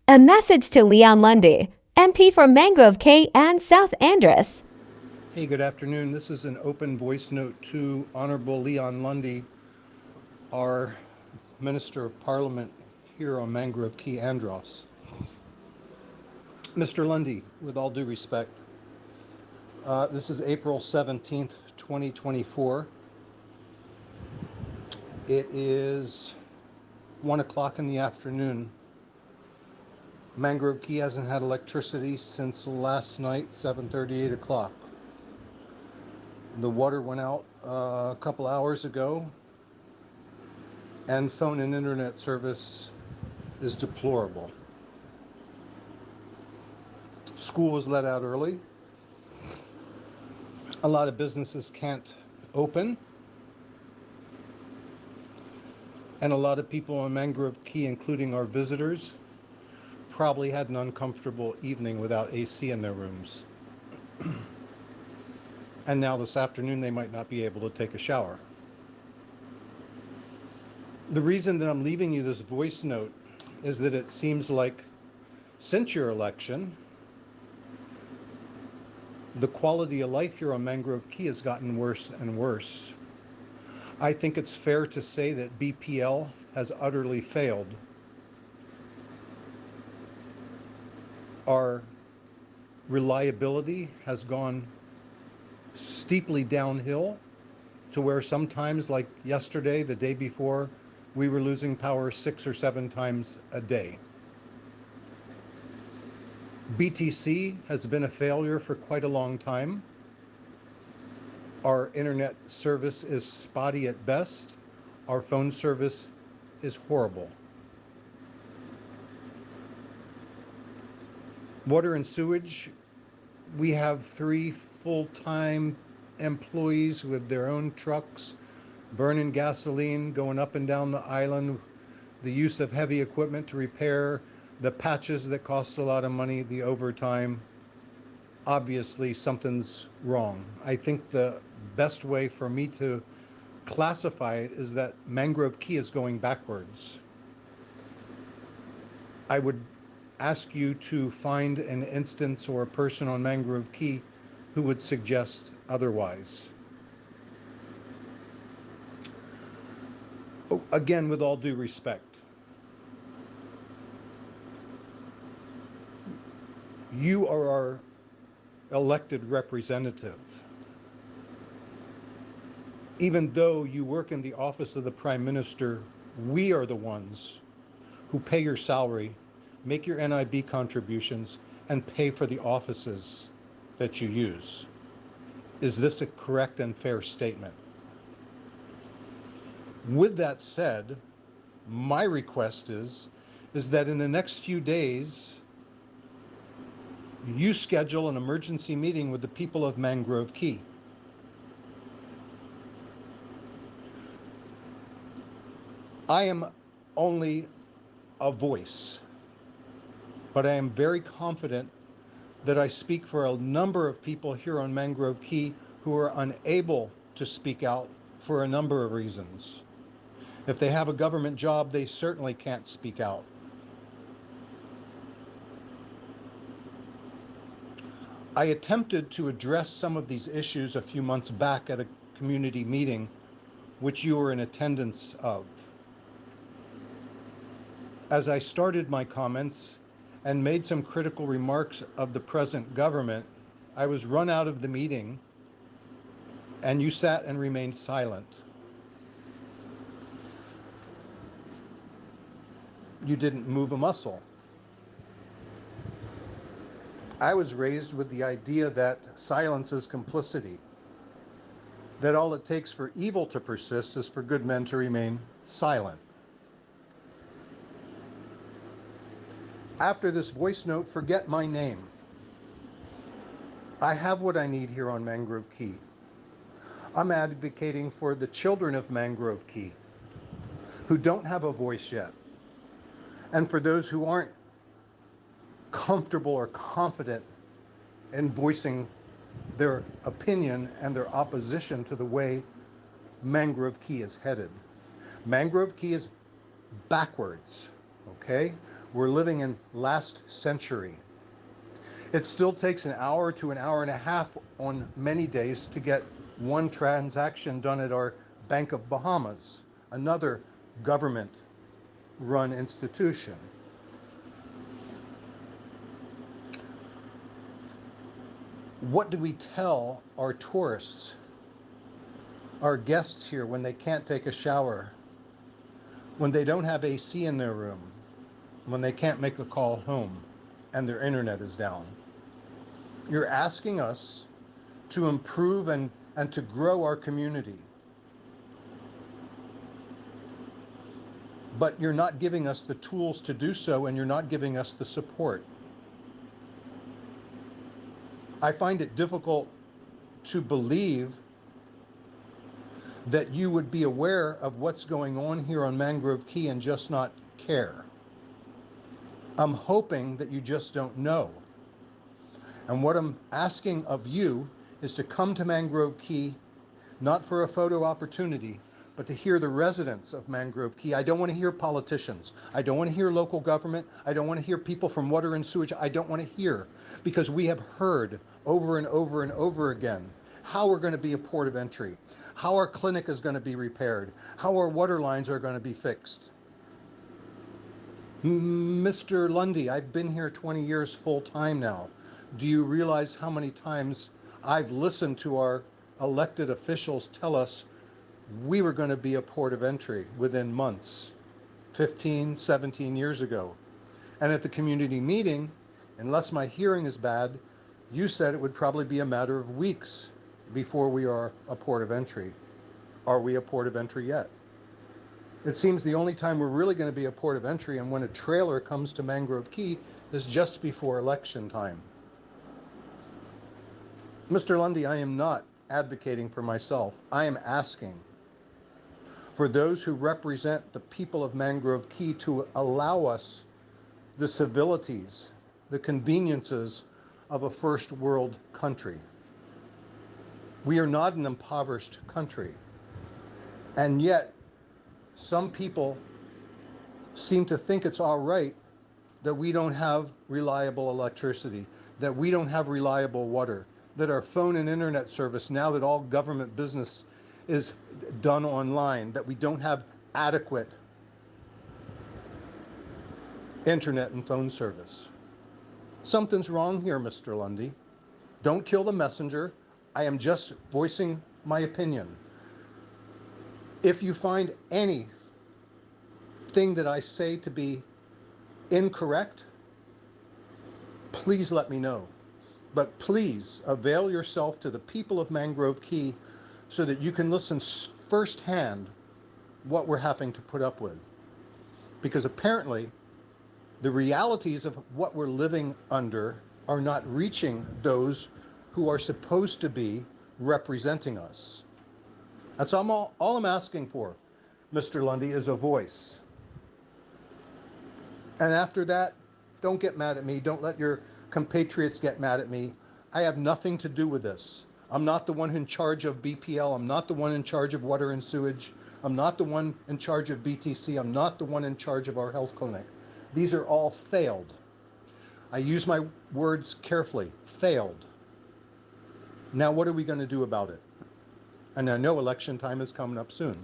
A message to Leon Lundy, MP for Mangrove Key and South Andros. Hey, good afternoon. This is an open voice note to Honorable Leon Lundy, our Minister of Parliament here on Mangrove Key, Andros. Mr. Lundy, with all due respect, this is April 17th, 2024. It is 1 o'clock in the afternoon. Mangrove Key hasn't had electricity since last night, 7:30, 8 o'clock. The water went out a couple hours ago, and phone and internet service is deplorable. School was let out early. A lot of businesses can't open, and a lot of people on Mangrove Key, including our visitors, probably had an uncomfortable evening without AC in their rooms. And now this afternoon they might not be able to take a shower. The reason that I'm leaving you this voice note is that it seems like since your election, the quality of life here on Mangrove Key has gotten worse and worse. I think it's fair to say that BPL has utterly failed. Our reliability has gone steeply downhill to where sometimes, like yesterday, the day before, we were losing power 6 or 7 times a day. BTC has been a failure for quite a long time. Our internet service is spotty at best. Our phone service is horrible. Water and sewage, we have 3 full-time employees with their own trucks, burning gasoline, going up and down the island, the use of heavy equipment to repair, the patches that cost a lot of money, the overtime. Obviously, something's wrong. I think the best way for me to classify it is that Mangrove Key is going backwards. I would ask you to find an instance or a person on Mangrove Key who would suggest otherwise. Again, with all due respect, you are our elected representative. Even though you work in the office of the Prime Minister, we are the ones who pay your salary, make your NIB contributions, and pay for the offices that you use. Is this a correct and fair statement? With that said, my request is that in the next few days, you schedule an emergency meeting with the people of Mangrove Key. I am only a voice, but I am very confident that I speak for a number of people here on Mangrove Key who are unable to speak out for a number of reasons. If they have a government job, they certainly can't speak out. I attempted to address some of these issues a few months back at a community meeting, which you were in attendance of. As I started my comments and made some critical remarks of the present government, I was run out of the meeting, and you sat and remained silent. You didn't move a muscle. I was raised with the idea that silence is complicity, that all it takes for evil to persist is for good men to remain silent. After this voice note, forget my name. I have what I need here on Mangrove Key. I'm advocating for the children of Mangrove Key who don't have a voice yet, and for those who aren't comfortable or confident in voicing their opinion and their opposition to the way Mangrove Key is headed. Mangrove Key is backwards, okay? We're living in last century. It still takes an hour to an hour and a half on many days to get one transaction done at our Bank of Bahamas, another government run institution. What do we tell our tourists, our guests here, when they can't take a shower, when they don't have AC in their room, when they can't make a call home and their internet is down? You're asking us to improve and to grow our community, but you're not giving us the tools to do so, and you're not giving us the support. I find it difficult to believe that you would be aware of what's going on here on Mangrove Key and just not care. I'm hoping that you just don't know. And what I'm asking of you is to come to Mangrove Key, not for a photo opportunity, but to hear the residents of Mangrove Key. I don't want to hear politicians. I don't want to hear local government. I don't want to hear people from water and sewage. I don't want to hear, because we have heard over and over and over again how we're going to be a port of entry, how our clinic is going to be repaired, how our water lines are going to be fixed. Mr. Lundy, I've been here 20 years full time now. Do you realize how many times I've listened to our elected officials tell us we were going to be a port of entry within months, 15, 17 years ago? And at the community meeting, unless my hearing is bad, you said it would probably be a matter of weeks before we are a port of entry. Are we a port of entry yet? It seems the only time we're really going to be a port of entry and when a trailer comes to Mangrove Key is just before election time. Mr. Lundy, I am not advocating for myself. I am asking for those who represent the people of Mangrove Key to allow us the civilities, the conveniences of a first world country. We are not an impoverished country. And yet, some people seem to think it's all right that we don't have reliable electricity, that we don't have reliable water, that our phone and internet service, now that all government business is done online, that we don't have adequate internet and phone service. Something's wrong here, Mr. Lundy. Don't kill the messenger. I am just voicing my opinion. If you find anything that I say to be incorrect, please let me know. But please avail yourself to the people of Mangrove Key so that you can listen firsthand what we're having to put up with. Because apparently the realities of what we're living under are not reaching those who are supposed to be representing us. That's all I'm asking for, Mr. Lundy, is a voice. And after that, don't get mad at me. Don't let your compatriots get mad at me. I have nothing to do with this. I'm not the one in charge of BPL. I'm not the one in charge of water and sewage. I'm not the one in charge of BTC. I'm not the one in charge of our health clinic. These are all failed. I use my words carefully. Failed. Now what are we going to do about it? And I know election time is coming up soon.